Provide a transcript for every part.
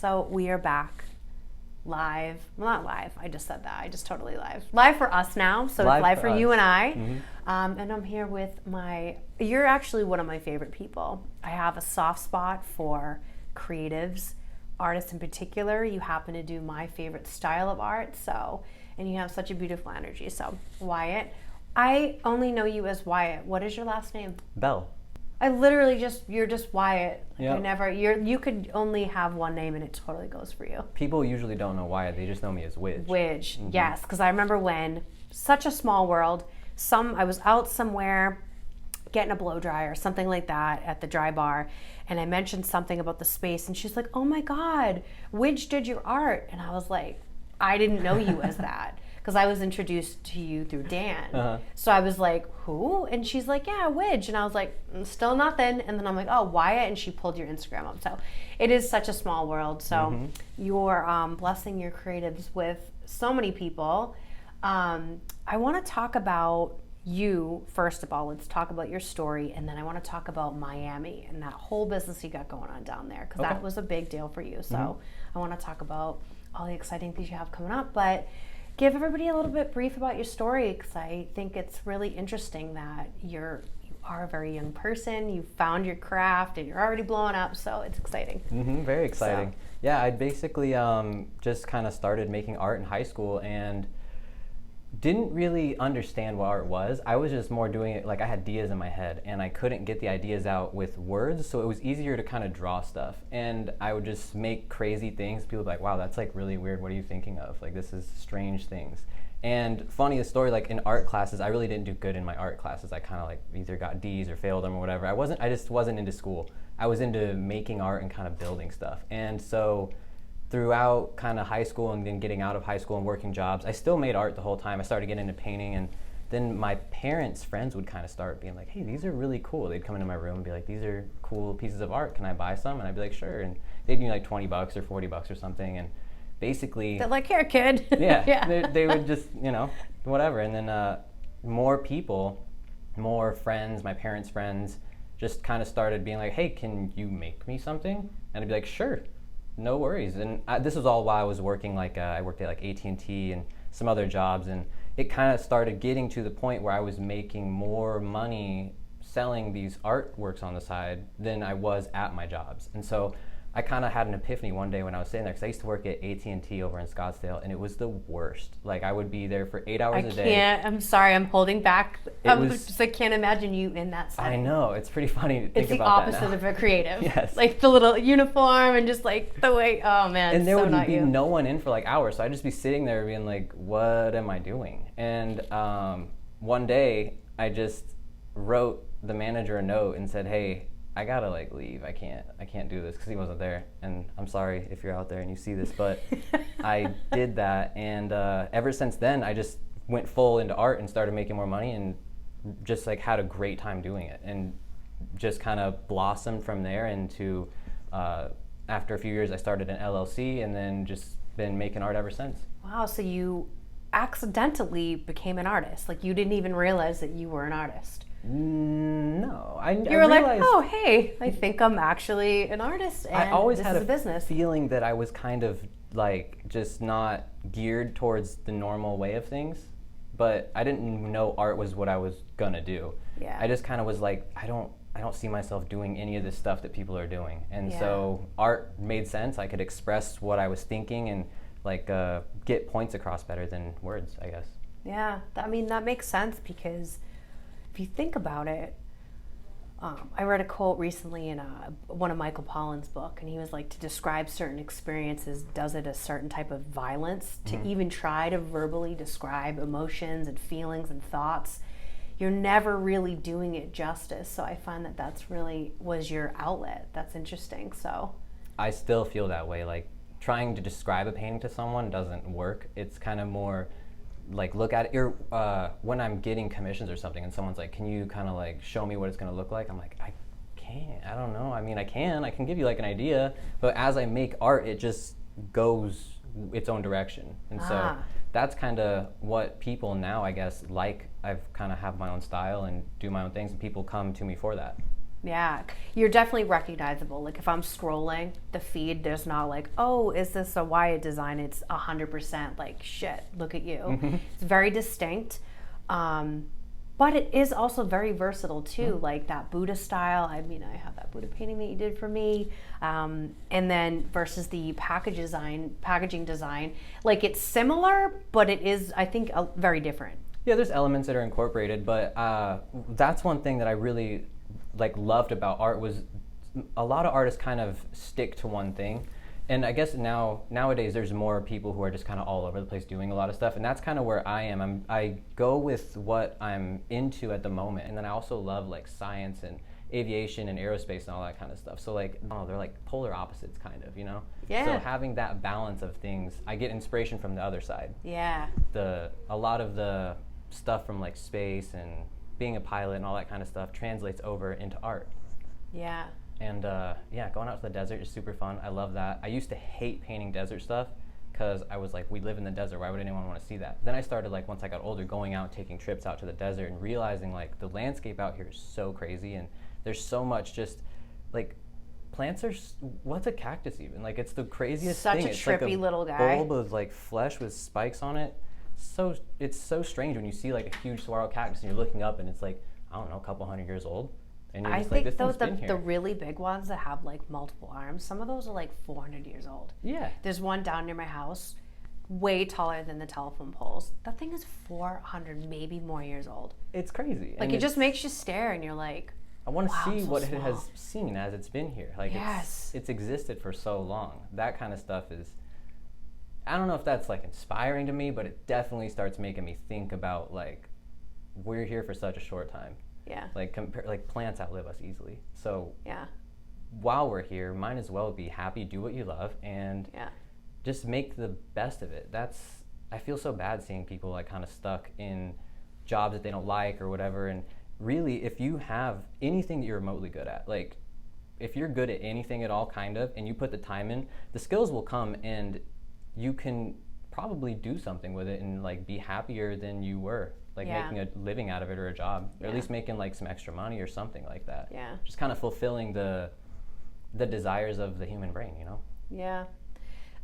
So we are back live. Well, not live. I just said that. I just totally live. Live for us now. So it's live for you and I. Mm-hmm. And I'm here with you're actually one of my favorite people. I have a soft spot for creatives, artists in particular. You happen to do my favorite style of art. And you have such a beautiful energy. So Wyatt, I only know you as Wyatt. What is your last name? Bell. I literally you're just Wyatt. Yep. You could only have one name and it totally goes for you. People usually don't know Wyatt, they just know me as WIJ. WIJ, mm-hmm. Yes, because I remember when, such a small world, I was out somewhere getting a blow dry or something like that at the dry bar, and I mentioned something about the space, and she's like, oh my God, WIJ did your art. And I was like, I didn't know you as that. Because I was introduced to you through Dan. Uh-huh. So I was like, who? And she's like, yeah, WIJ. And I was like, still nothing. And then I'm like, oh, Wyatt. And she pulled your Instagram up. So it is such a small world. So mm-hmm. You're blessing your creatives with so many people. I want to talk about you, first of all. Let's talk about your story. And then I want to talk about Miami and that whole business you got going on down there. Because that was a big deal for you. So mm-hmm. I want to talk about all the exciting things you have coming up. But give everybody a little bit brief about your story, because I think it's really interesting that you are a very young person. You found your craft and you're already blowing up, so it's exciting. Mm-hmm, very exciting. So. Yeah, I basically just kind of started making art in high school and didn't really understand what art was. I was just more doing it, like I had ideas in my head and I couldn't get the ideas out with words, so it was easier to kind of draw stuff. And I would just make crazy things. People would be like, wow, that's like really weird. What are you thinking of? Like, this is strange things. And funny story, like in art classes, I really didn't do good in my art classes. I kind of like either got D's or failed them or whatever. I just wasn't into school. I was into making art and kind of building stuff. And so throughout kind of high school and then getting out of high school and working jobs, I still made art the whole time. I started getting into painting, and then my parents' friends would kind of start being like, hey, these are really cool. They'd come into my room and be like, these are cool pieces of art. Can I buy some? And I'd be like, sure. And they'd give me like $20 or $40 or something. And basically, they're like, here, kid. Yeah, yeah. They would just, whatever. And then more people, more friends, my parents' friends, just kind of started being like, hey, can you make me something? And I'd be like, sure. No worries. And this was all while I was working, I worked at like AT&T and some other jobs, and it kind of started getting to the point where I was making more money selling these artworks on the side than I was at my jobs. And so I kind of had an epiphany one day when I was sitting there, because I used to work at AT&T over in Scottsdale, and it was the worst. Like, I would be there for 8 hours a day. I'm sorry, I'm holding back. I can't imagine you in that setting. I know, it's pretty funny to think about that. It's the opposite of a creative. Yes. Like the little uniform and just like the way, oh man, and there would be no one in for like hours, so I'd just be sitting there being like, what am I doing? And one day, I just wrote the manager a note and said, hey, I gotta like leave. I can't do this, because he wasn't there. And I'm sorry if you're out there and you see this, but I did that. And ever since then, I just went full into art and started making more money, and just like had a great time doing it, and just kind of blossomed from there into, after a few years, I started an LLC, and then just been making art ever since. Wow, so you accidentally became an artist. Like, you didn't even realize that you were an artist. No, I you were like, oh, hey, I think I'm actually an artist, and I always had a business. Feeling that I was kind of like just not geared towards the normal way of things, but I didn't know art was what I was gonna do. Yeah. I just kind of was like, I don't see myself doing any of this stuff that people are doing, and so art made sense. I could express what I was thinking and like get points across better than words, I guess. Yeah, I mean, that makes sense, because if you think about it, I read a quote recently in one of Michael Pollan's book, and he was like, to describe certain experiences does it a certain type of violence. To even try to verbally describe emotions and feelings and thoughts, you're never really doing it justice. So I find that that's really was your outlet. That's interesting. So I still feel that way. Like, trying to describe a painting to someone doesn't work. It's kind of more like, look at it. When I'm getting commissions or something and someone's like, can you kind of like show me what it's going to look like? I'm like, I can't. I don't know. I mean, I can give you like an idea, but as I make art, it just goes its own direction. And so that's kind of what people now, I guess, like. I've kind of have my own style and do my own things, and people come to me for that. Yeah, you're definitely recognizable. Like if I'm scrolling the feed, there's not like, oh, is this a Wyatt design? It's 100% like, shit, look at you. It's very distinct. But it is also very versatile too, like that Buddha style. I mean, I have that Buddha painting that you did for me. And then versus the packaging design, like it's similar, but it is, I think, very different. Yeah, there's elements that are incorporated, but that's one thing that I really loved about art was a lot of artists kind of stick to one thing. And I guess nowadays there's more people who are just kind of all over the place doing a lot of stuff, and that's kind of where I am. I go with what I'm into at the moment, and then I also love like science and aviation and aerospace and all that kind of stuff. So like, they're like polar opposites kind of, you know? Yeah. So having that balance of things, I get inspiration from the other side. Yeah. A lot of the stuff from like space and being a pilot and all that kind of stuff translates over into art. Yeah. And going out to the desert is super fun. I love that. I used to hate painting desert stuff because I was like, we live in the desert. Why would anyone want to see that? Then I started, like, once I got older, going out, taking trips out to the desert and realizing, like, the landscape out here is so crazy. And there's so much just, like, plants are, what's a cactus even? Like, it's the craziest thing. Such a trippy like a little guy. bulb of, like, flesh with spikes on it. So it's so strange when you see, like, a huge saguaro cactus and you're looking up and it's, like, I don't know, a couple hundred years old. And you're I just think like, those the really big ones that have like multiple arms, some of those are like 400 years old. Yeah. There's one down near my house, way taller than the telephone poles. That thing is 400, maybe more years old. It's crazy. Like, it just makes you stare and you're like, I want to wow, see so what small. it has seen as it's been here. Like, yes. it's existed for so long. That kind of stuff is, I don't know if that's like inspiring to me, but it definitely starts making me think about like, we're here for such a short time. Yeah. Like plants outlive us easily. So yeah. While we're here, might as well be happy, do what you love, and just make the best of it. I feel so bad seeing people like kind of stuck in jobs that they don't like or whatever. And really, if you have anything that you're remotely good at, like if you're good at anything at all kind of, and you put the time in, the skills will come and you can probably do something with it and like be happier than you were. Like making a living out of it or a job, or at least making like some extra money or something like that. Yeah. Just kind of fulfilling the desires of the human brain, you know? Yeah.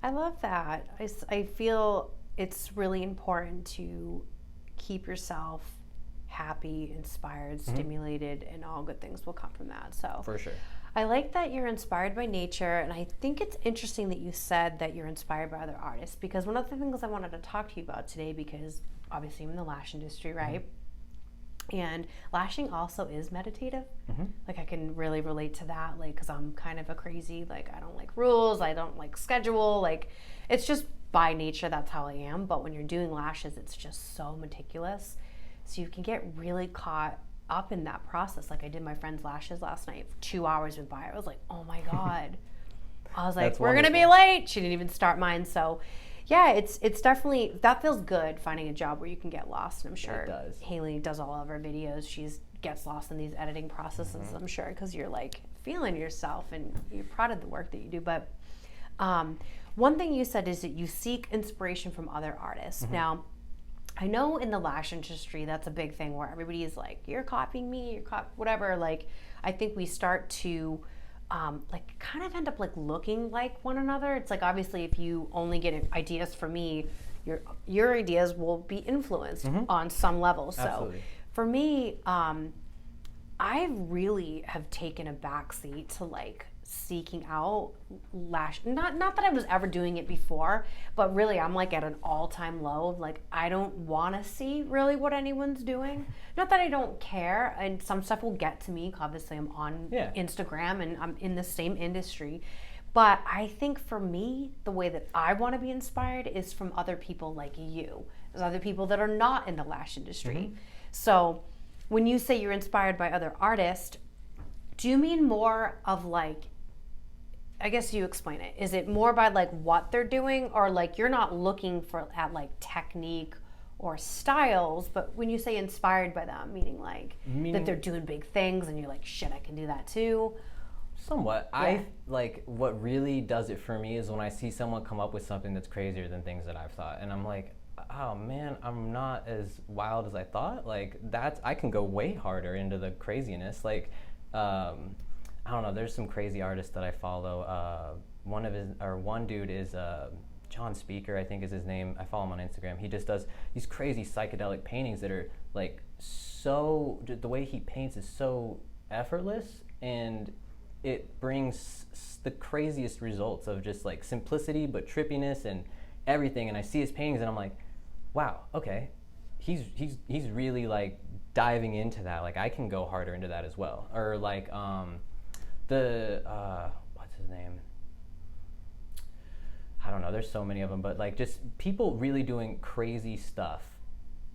I love that. I feel it's really important to keep yourself happy, inspired, stimulated, and all good things will come from that. So for sure. I like that you're inspired by nature, and I think it's interesting that you said that you're inspired by other artists, because one of the things I wanted to talk to you about today, because obviously I'm in the lash industry, right? And lashing also is meditative. Like I can really relate to that, like, because I'm kind of a crazy, like, I don't like rules, I don't like schedule, like, it's just by nature, that's how I am. But when you're doing lashes, it's just so meticulous. So you can get really caught up in that process. Like I did my friend's lashes last night, 2 hours went by. I was like, oh my God. I was like, we're gonna be late. She didn't even start mine. So yeah, it's definitely, that feels good, finding a job where you can get lost. And I'm sure it does. Haley does all of her videos. She gets lost in these editing processes, I'm sure, because you're like feeling yourself and you're proud of the work that you do. But one thing you said is that you seek inspiration from other artists. Now, I know in the lash industry, that's a big thing where everybody is like, you're copying me, whatever. Like, I think we start to like kind of end up like looking like one another. It's like, obviously, if you only get ideas from me, your ideas will be influenced on some level. So Absolutely. For me, I really have taken a backseat to like seeking out lash, not that I was ever doing it before, but really I'm like at an all-time low of like, I don't want to see really what anyone's doing. Not that I don't care, and some stuff will get to me. Obviously I'm on Instagram and I'm in the same industry, but I think for me, the way that I want to be inspired is from other people like you. There's other people that are not in the lash industry. So when you say you're inspired by other artists, do you mean more of like, I guess you explain it. Is it more by like what they're doing, or like you're not looking at like technique or styles, but when you say inspired by them, meaning that they're doing big things and you're like, shit, I can do that too? Somewhat. Yeah. I like, what really does it for me is when I see someone come up with something that's crazier than things that I've thought, and I'm like, oh man, I'm not as wild as I thought. Like I can go way harder into the craziness. Like I don't know, there's some crazy artists that I follow. One dude is John Speaker, I think is his name. I follow him on Instagram. He just does these crazy psychedelic paintings that are like the way he paints is so effortless, and it brings the craziest results of just like simplicity but trippiness and everything. And I see his paintings and I'm like, wow, okay, he's really like diving into that. Like I can go harder into that as well. Or like what's his name? I don't know, there's so many of them, but like just people really doing crazy stuff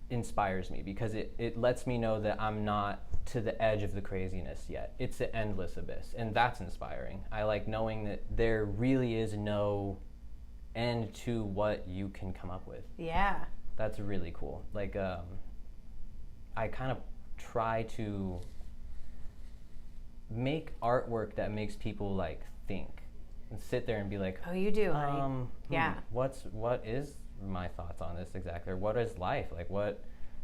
inspires me, because it lets me know that I'm not to the edge of the craziness yet. It's an endless abyss, and that's inspiring. I like knowing that there really is no end to what you can come up with. Yeah. That's really cool. Like I kind of try to make artwork that makes people like think and sit there and be like, oh, you do, honey. Yeah. What is my thoughts on this exactly? Or what is life? Like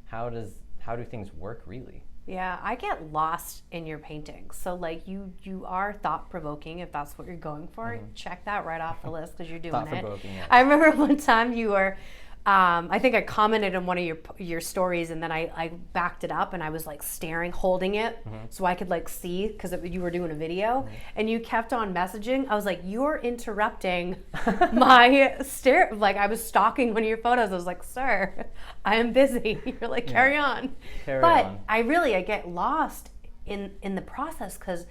how do things work really? Yeah, I get lost in your paintings. So like you are thought-provoking, if that's what you're going for. Mm-hmm. Check that right off the list because you're doing it. Yeah. I remember one time you were, I think I commented on one of your stories, and then I backed it up and I was like staring, holding it, mm-hmm. so I could like see, because you were doing a video, mm-hmm. and you kept on messaging. I was like, you're interrupting my stare. Like I was stalking one of your photos. I was like, sir, I am busy. You're like, carry on. But I get lost in the process, because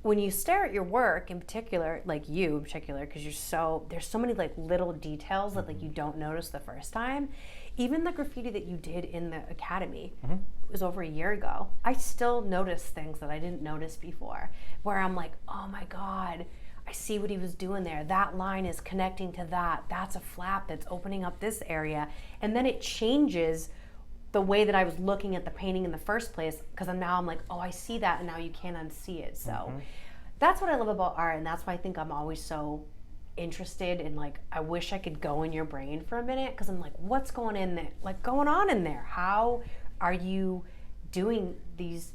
when you stare at your work in particular, like you in particular, because there's so many like little details that like you don't notice the first time. Even the graffiti that you did in the academy, mm-hmm. was over a year ago. I still notice things that I didn't notice before, where I'm like, oh my God, I see what he was doing there. That line is connecting to that. That's a flap that's opening up this area. And then it changes the way that I was looking at the painting in the first place, because I'm like, oh, I see that, and now you can't unsee it. So mm-hmm. that's what I love about art, and that's why I think I'm always so interested in, like, I wish I could go in your brain for a minute, because I'm like, what's going on in there? How are you doing these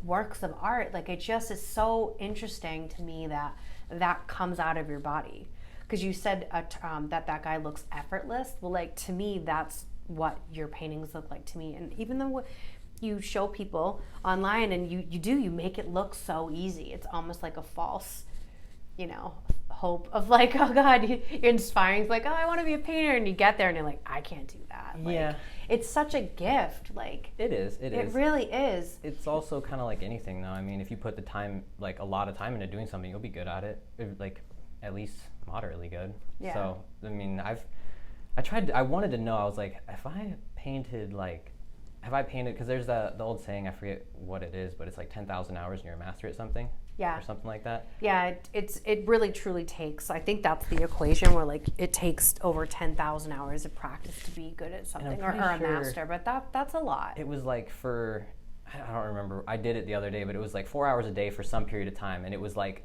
works of art? Like, it just is so interesting to me that comes out of your body. Because you said that guy looks effortless. Well, like, to me, that's what your paintings look like to me. And even though you show people online and you make it look so easy, it's almost like a false, hope of like, oh God, you're inspiring. It's like, oh, I want to be a painter, and you get there and you're like, I can't do that. Like, yeah, it's such a gift. Like it really is. It's also kind of like anything though. I mean, if you put the time, like a lot of time into doing something, you'll be good at it, like at least moderately good. Yeah. So I mean, I wanted to know, I was like, have I painted, because there's the old saying, I forget what it is, but it's like 10,000 hours and you're a master at something. Yeah. Or something like that. Yeah, it really truly takes, I think that's the equation, where like it takes over 10,000 hours of practice to be good at something, or a master, but that's a lot. It was like I don't remember, I did it the other day, but it was like 4 hours a day for some period of time, and it was like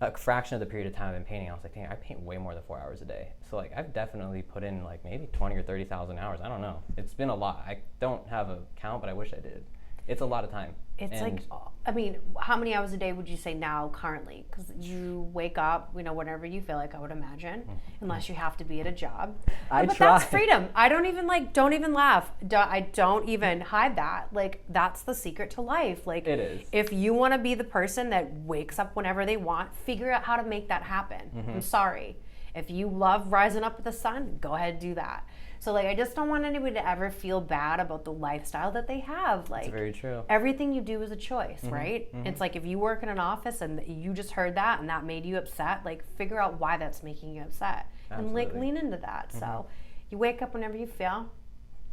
a fraction of the period of time I've been painting. I was like, dang, I paint way more than 4 hours a day. So like I've definitely put in like maybe 20 or 30,000 hours. I don't know. It's been a lot. I don't have a count, but I wish I did. It's a lot of time. It's like, I mean, how many hours a day would you say now currently? Because you wake up, whenever you feel like, I would imagine, unless you have to be at a job. But that's freedom. I don't even laugh. I don't even hide that. Like, that's the secret to life. Like, it is. If you want to be the person that wakes up whenever they want, figure out how to make that happen. Mm-hmm. I'm sorry. If you love rising up with the sun, go ahead and do that. So, like, I just don't want anybody to ever feel bad about the lifestyle that they have. Like, that's very true. Everything you do is a choice, mm-hmm. right? Mm-hmm. It's like if you work in an office and you just heard that and that made you upset, like, figure out why that's making you upset. Absolutely. And, like, lean into that. Mm-hmm. So, you wake up whenever you feel.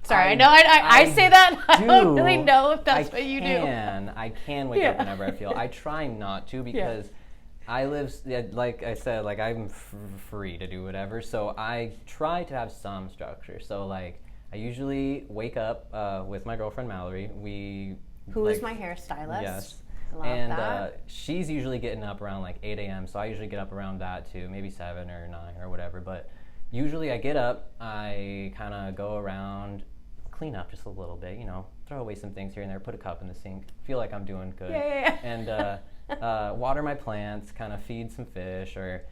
Sorry, I know I say that. I don't really know if that's what you do. I can wake up whenever I feel. I try not to, because I live, like I said, like I'm free to do whatever. So I try to have some structure. So like I usually wake up with my girlfriend Mallory. Who is my hairstylist. Yes. And she's usually getting up around like 8 a.m. So I usually get up around that too, maybe 7 or 9 or whatever. But usually I get up, I kind of go around, clean up just a little bit, throw away some things here and there, put a cup in the sink, feel like I'm doing good. Yeah. And water my plants, kind of feed some fish, or,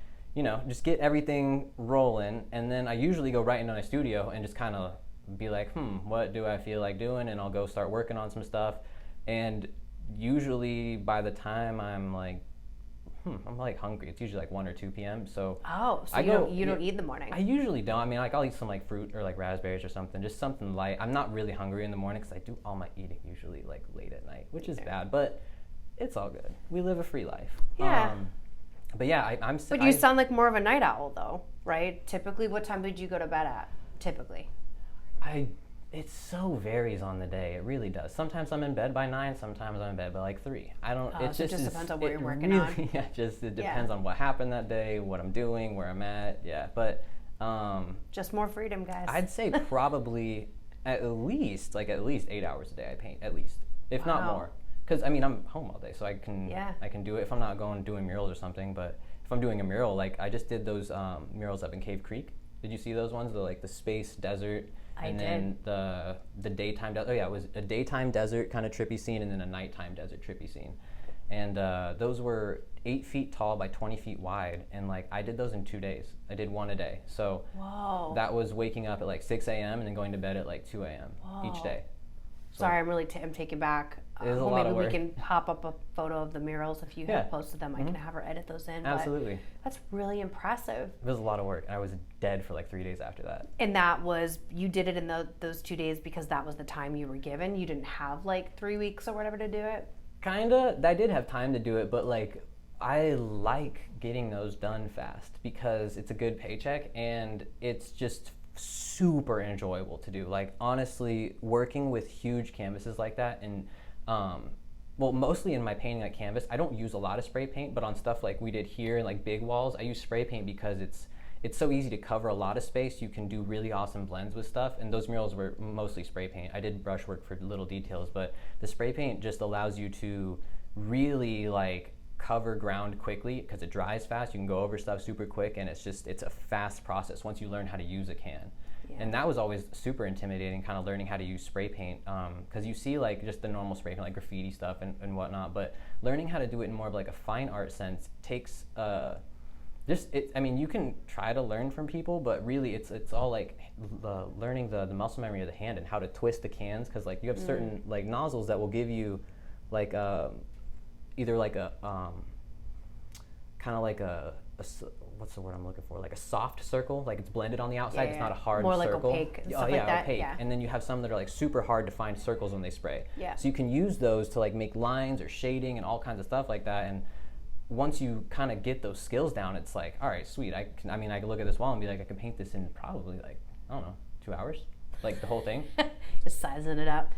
just get everything rolling. And then I usually go right into my studio and just kind of be like, what do I feel like doing? And I'll go start working on some stuff. And usually by the time I'm like hungry, it's usually like 1 or 2 p.m. So you don't eat in the morning. I usually don't. I mean, like I'll eat some like fruit or like raspberries or something, just something light. I'm not really hungry in the morning because I do all my eating usually like late at night, which is bad, but it's all good. We live a free life. Yeah. But yeah, But you sound like more of a night owl though, right? Typically, what time did you go to bed at? Typically. It so varies on the day. It really does. Sometimes I'm in bed by 9. Sometimes I'm in bed by like 3. I don't. It just depends on what you're working really, on. Yeah, it depends on what happened that day, what I'm doing, where I'm at. Yeah, but just more freedom, guys. I'd say probably at least 8 hours a day I paint, at least, if not more. Because I mean I'm home all day, so I can do it if I'm not doing murals or something. But if I'm doing a mural, like I just did those murals up in Cave Creek. Did you see those ones? The space desert. And then the daytime desert. Oh yeah, it was a daytime desert kind of trippy scene, and then a nighttime desert trippy scene. And those were 8 feet tall by 20 feet wide, and like I did those in 2 days. I did one a day. So that was waking up at like 6 a.m. and then going to bed at like 2 a.m. each day. So sorry, I'm taken back. It is a lot of work. Maybe we can pop up a photo of the murals if you have posted them. I can have her edit those in. Absolutely. But that's really impressive. It was a lot of work. I was dead for like 3 days after that. And that was, you did it in those 2 days because that was the time you were given? You didn't have like 3 weeks or whatever to do it? Kinda. I did have time to do it, but like I like getting those done fast because it's a good paycheck and it's just super enjoyable to do. Like honestly, working with huge canvases like that, and mostly in my painting like canvas, I don't use a lot of spray paint, but on stuff like we did here and like big walls, I use spray paint because it's so easy to cover a lot of space. You can do really awesome blends with stuff, and those murals were mostly spray paint. I did brush work for little details, but the spray paint just allows you to really like cover ground quickly because it dries fast. You can go over stuff super quick, and it's a fast process once you learn how to use a can. Yeah. And that was always super intimidating, kind of learning how to use spray paint, because you see like just the normal spray paint, like graffiti stuff and whatnot, but learning how to do it in more of like a fine art sense takes you can try to learn from people, but really it's all like learning the muscle memory of the hand and how to twist the cans, because like you have certain like nozzles that will give you like either like a kind of like a what's the word I'm looking for? Like a soft circle, like it's blended on the outside. It's not a hard more circle. More like opaque. Stuff like that. Opaque. Yeah. And then you have some that are like super hard to find circles when they spray. Yeah. So you can use those to like make lines or shading and all kinds of stuff like that. And once you kind of get those skills down, it's like, all right, sweet. I can look at this wall and be like, I can paint this in probably like, I don't know, 2 hours, like the whole thing. Just sizing it up.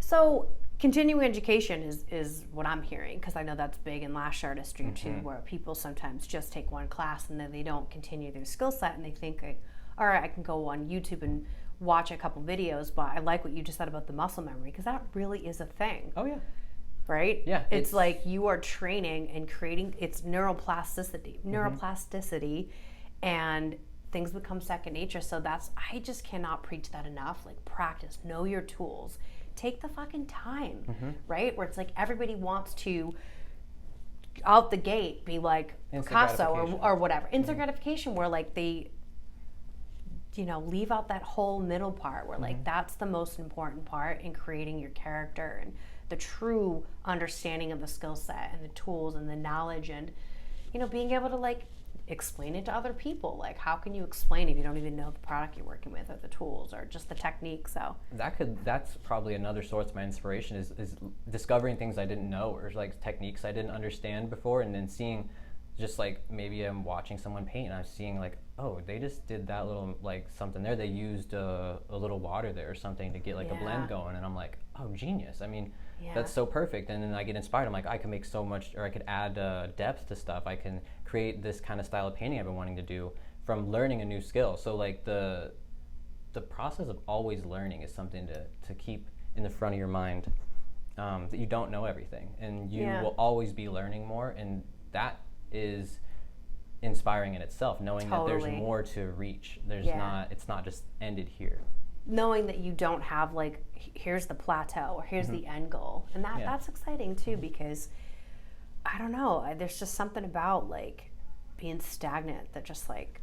So continuing education is what I'm hearing, because I know that's big in lash artistry too, where people sometimes just take one class and then they don't continue their skill set, and they think, all right, I can go on YouTube and watch a couple videos, but I like what you just said about the muscle memory, because that really is a thing. Oh yeah. Right? Yeah. It's like you are training and creating, it's neuroplasticity, and things become second nature. So I just cannot preach that enough. Like, practice, know your tools, take the fucking time, right? Where it's like everybody wants to out the gate be like Picasso or whatever. Instant gratification, where like they leave out that whole middle part where like that's the most important part in creating your character and the true understanding of the skill set and the tools and the knowledge, and being able to like explain it to other people. Like, how can you explain if you don't even know the product you're working with or the tools or just the technique? So that's probably another source of my inspiration is discovering things I didn't know, or like techniques I didn't understand before, and then seeing, just like maybe I'm watching someone paint and I'm seeing like, oh, they just did that little like something there, they used a little water there or something to get like a blend going, and I'm like, oh, genius. I mean, that's so perfect. And then I get inspired. I'm like, I can make so much, or I could add depth to stuff. I can create this kind of style of painting I've been wanting to do from learning a new skill. So like the process of always learning is something to keep in the front of your mind, that you don't know everything, and you will always be learning more, and that is inspiring in itself, knowing that there's more to reach. It's not just ended here. knowing that you don't have like, here's the plateau or here's the end goal. And that's exciting too, because I don't know, there's just something about like being stagnant that just like,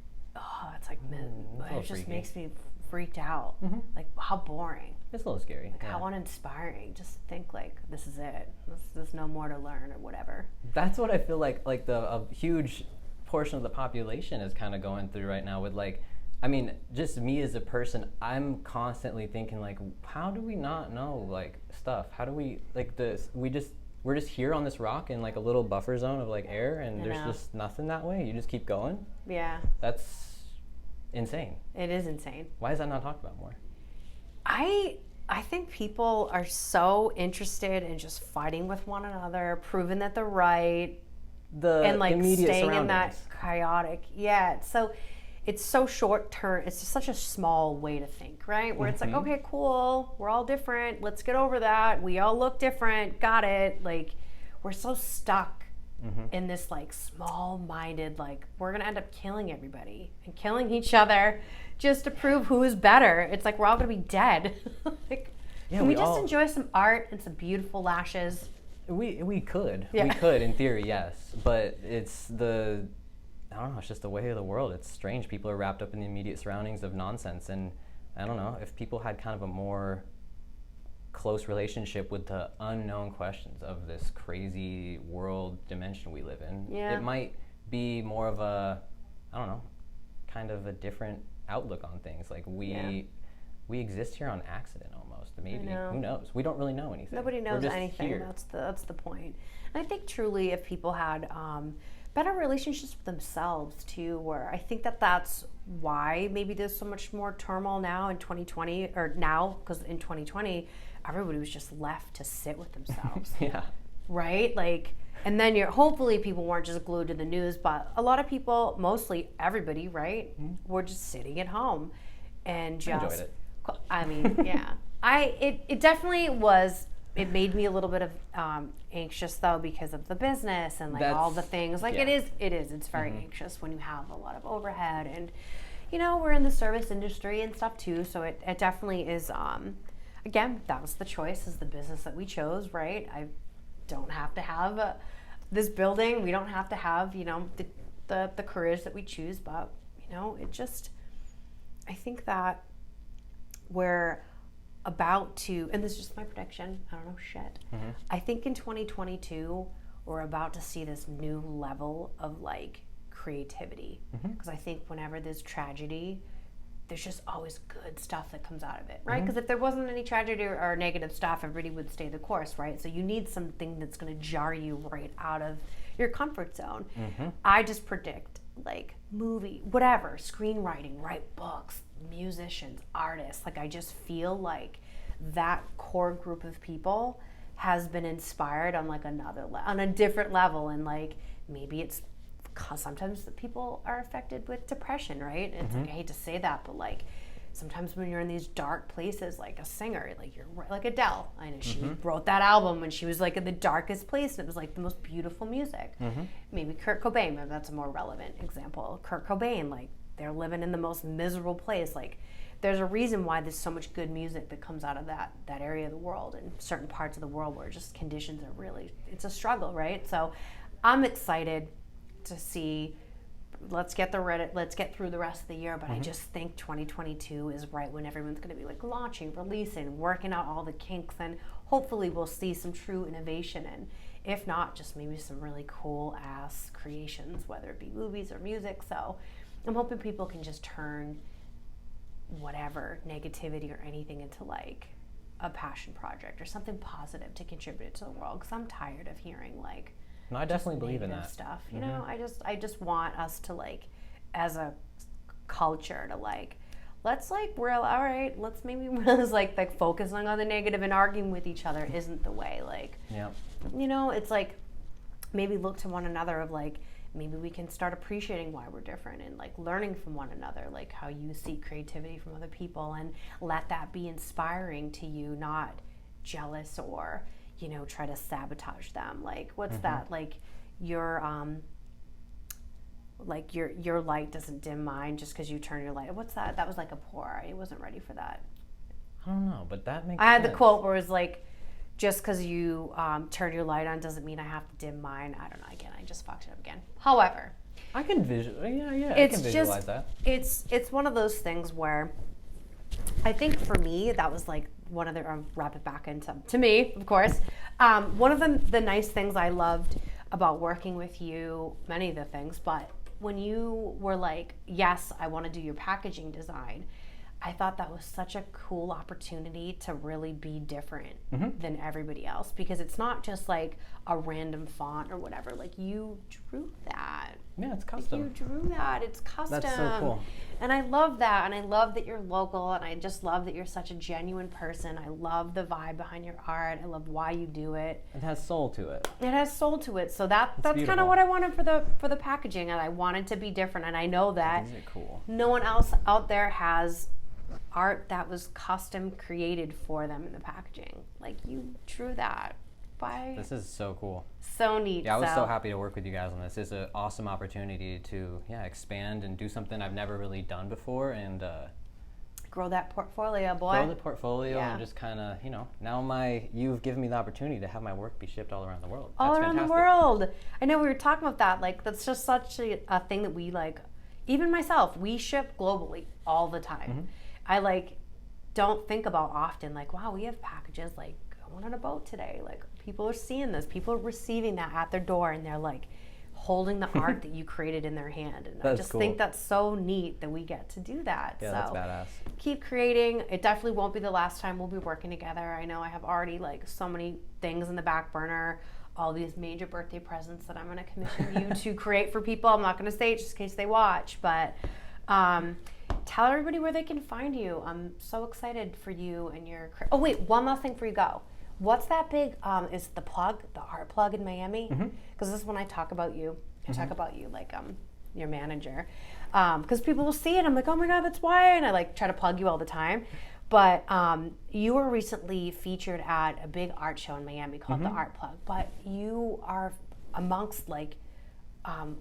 it's like, it just freaky. makes me freaked out. Like, how boring. It's a little scary. Like, how uninspiring. Just think like, this is it. There's no more to learn or whatever. That's what I feel like a huge portion of the population is kind of going through right now with like, I mean, just me as a person, I'm constantly thinking like, how do we not know like stuff? How do we like this? We're just here on this rock in like a little buffer zone of like air, and there's just nothing that way. You just keep going. Yeah. That's insane. It is insane. Why is that not talked about more? I think people are so interested in just fighting with one another, proving that they're right, and like staying in that chaotic. Yeah. So it's so short term. It's just such a small way to think, right? Where it's like, okay, cool, we're all different. Let's get over that. We all look different. Got it. Like, we're so stuck in this like small-minded, like, we're gonna end up killing everybody and killing each other just to prove who is better. It's like we're all gonna be dead. Like, can we just enjoy some art and some beautiful lashes? We could. Yeah. We could in theory, yes. But it's I don't know, it's just the way of the world. It's strange. People are wrapped up in the immediate surroundings of nonsense. And I don't know, if people had kind of a more close relationship with the unknown questions of this crazy world dimension we live in, it might be more of a, I don't know, kind of a different outlook on things. Like we exist here on accident almost, maybe. Who knows? We don't really know anything. Nobody knows anything. Here. That's the point. And I think truly if people had better relationships with themselves too, where I think that's why maybe there's so much more turmoil now in 2020, or now, because in 2020 everybody was just left to sit with themselves. Right? Like, and then hopefully people weren't just glued to the news, but a lot of people, mostly everybody, right, were just sitting at home and just I enjoyed it. I mean, it definitely was. It made me a little bit of anxious though, because of the business and like all the things. Like it is. It's very anxious when you have a lot of overhead, and we're in the service industry and stuff too. So it definitely is. Again, that was the choice, is the business that we chose, right? I don't have to have this building. We don't have to have the careers that we choose, but it just. I think that we're about to, and this is just my prediction, I don't know shit. I think in 2022 we're about to see this new level of like creativity, because I think whenever there's tragedy, there's just always good stuff that comes out of it, right? Because if there wasn't any tragedy or negative stuff, everybody would stay the course, right? So you need something that's going to jar you right out of your comfort zone. I just predict like movie, whatever, screenwriting, write books, musicians, artists. Like, I just feel like that core group of people has been inspired on like on a different level. And like, maybe it's because sometimes the people are affected with depression, right? It's like, I hate to say that, but like sometimes when you're in these dark places, like a singer, like you're like Adele, I know she wrote that album when she was like in the darkest place, and it was like the most beautiful music. Maybe Kurt Cobain, maybe that's a more relevant example. Kurt Cobain, like they're living in the most miserable place. Like, there's a reason why there's so much good music that comes out of that area of the world, and certain parts of the world where just conditions are really, it's a struggle, right? So I'm excited to see, let's get through the rest of the year, but I just think 2022 is right when everyone's going to be like launching, releasing, working out all the kinks, and hopefully we'll see some true innovation, and if not, just maybe some really cool ass creations, whether it be movies or music. So I'm hoping people can just turn whatever negativity or anything into like a passion project or something positive to contribute to the world, because I'm tired of hearing like, no, I definitely believe in that stuff. You know, I just want us to like, as a culture, to like, let's like, we're all right. Let's maybe realize like focusing on the negative and arguing with each other isn't the way. Like, it's like, maybe look to one another of like, maybe we can start appreciating why we're different and like learning from one another, like how you see creativity from other people, and let that be inspiring to you, not jealous or try to sabotage them. Like, what's that? Like, your light doesn't dim mine just because you turn your light. What's that? That was like a pour. I wasn't ready for that. I don't know, but that makes I had sense. the quote where it was like, just because you turn your light on doesn't mean I have to dim mine. I don't know. Again, I just fucked it up again. However, I can I it's can visualize that. It's one of those things where I think for me that was like one of the wrap it back into to me, of course. One of the nice things I loved about working with you, many of the things, but when you were like, yes, I want to do your packaging design, I thought that was such a cool opportunity to really be different than everybody else, because it's not just like a random font or whatever. Like, you drew that. Yeah, it's custom. You drew that. It's custom. That's so cool. And I love that. And I love that you're local. And I just love that you're such a genuine person. I love the vibe behind your art. I love why you do it. It has soul to it. It has soul to it. So that's kind beautiful. of what I wanted for the packaging. And I wanted to be different. And I know that These are cool. no one else out there has art that was custom created for them in the packaging. Like, you drew that. This is so cool. So neat. Yeah, I was so happy to work with you guys on this. It's an awesome opportunity to expand and do something I've never really done before, and grow that portfolio, boy. Grow the portfolio and just kind of, now you've given me the opportunity to have my work be shipped all around the world. All That's around fantastic. the world. I know we were talking about that. Like, that's just such a thing that we like. Even myself, we ship globally all the time. I don't think about often, like, wow, we have packages like going on a boat today. Like, people are seeing this, people are receiving that at their door, and they're like holding the art that you created in their hand. And I just think that's so neat that we get to do that. Yeah, so that's badass. Keep creating. It definitely won't be the last time we'll be working together. I know I have already like so many things in the back burner, all these major birthday presents that I'm going to commission you to create for people. I'm not going to say it just in case they watch, but tell everybody where they can find you. I'm so excited for you and your... Oh, wait, one last thing before you go. What's that big, is the art plug in Miami? Because this is when I talk about you. I talk about you like your manager. Because people will see it. I'm like, oh my God, that's Wyatt. And I like try to plug you all the time. But you were recently featured at a big art show in Miami called the Art Plug. But you are amongst like,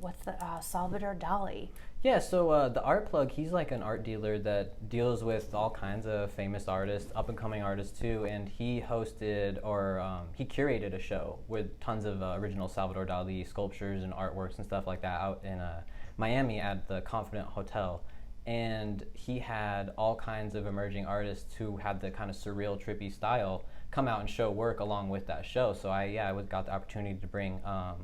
what's the, Salvador Dali. Yeah, so the Art Plug, he's like an art dealer that deals with all kinds of famous artists, up-and-coming artists too, and he hosted or he curated a show with tons of original Salvador Dali sculptures and artworks and stuff like that out in Miami at the Confident Hotel. And he had all kinds of emerging artists who had the kind of surreal, trippy style come out and show work along with that show. So I got the opportunity to bring, I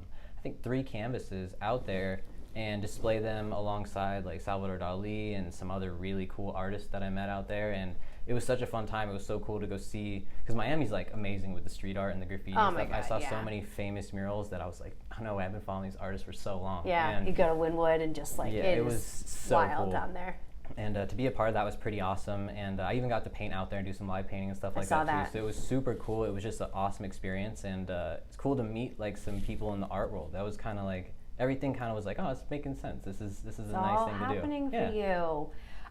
think, 3 canvases out there and display them alongside like Salvador Dali and some other really cool artists that I met out there. And it was such a fun time. It was so cool to go see, because Miami's like amazing with the street art and the graffiti and stuff. I saw so many famous murals that I was like, I don't know, I've been following these artists for so long. Yeah, and you go to Wynwood and just like, it was so wild cool down there. And to be a part of that was pretty awesome. And I even got to paint out there and do some live painting and stuff like that too. So it was super cool. It was just an awesome experience. And it's cool to meet like some people in the art world. That was kind of like, everything kind of was like, oh, it's making sense. This is a nice thing to do. It's all happening for you.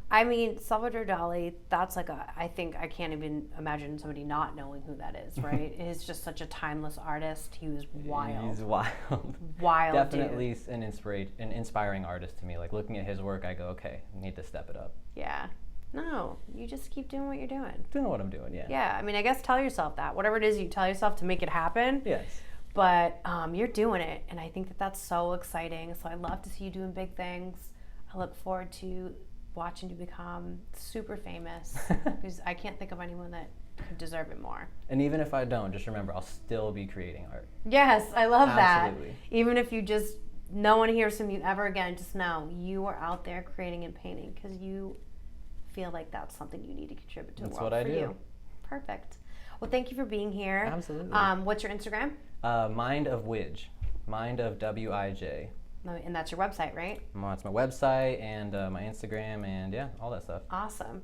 I mean, Salvador Dali, that's like I think I can't even imagine somebody not knowing who that is, right? He's just such a timeless artist. He was wild. He's wild. Wild, Definitely an inspiring artist to me. Like, looking at his work, I go, okay, I need to step it up. Yeah. No, you just keep doing what you're doing. Doing what I'm doing, yeah. Yeah, I mean, I guess tell yourself that. Whatever it is you tell yourself to make it happen. Yes. But you're doing it, and I think that that's so exciting. So I love to see you doing big things. I look forward to watching you become super famous, because I can't think of anyone that could deserve it more. And even if I don't, just remember, I'll still be creating art. Yes, I love Absolutely. that. Even if you just, no one hears from you ever again, just know you are out there creating and painting because you feel like that's something you need to contribute to the world. That's what I do. You. Perfect. Well, thank you for being here. Absolutely. What's your Instagram? Mind of WIJ. Mind of WIJ. And that's your website, right? It's my website and my Instagram and all that stuff. Awesome.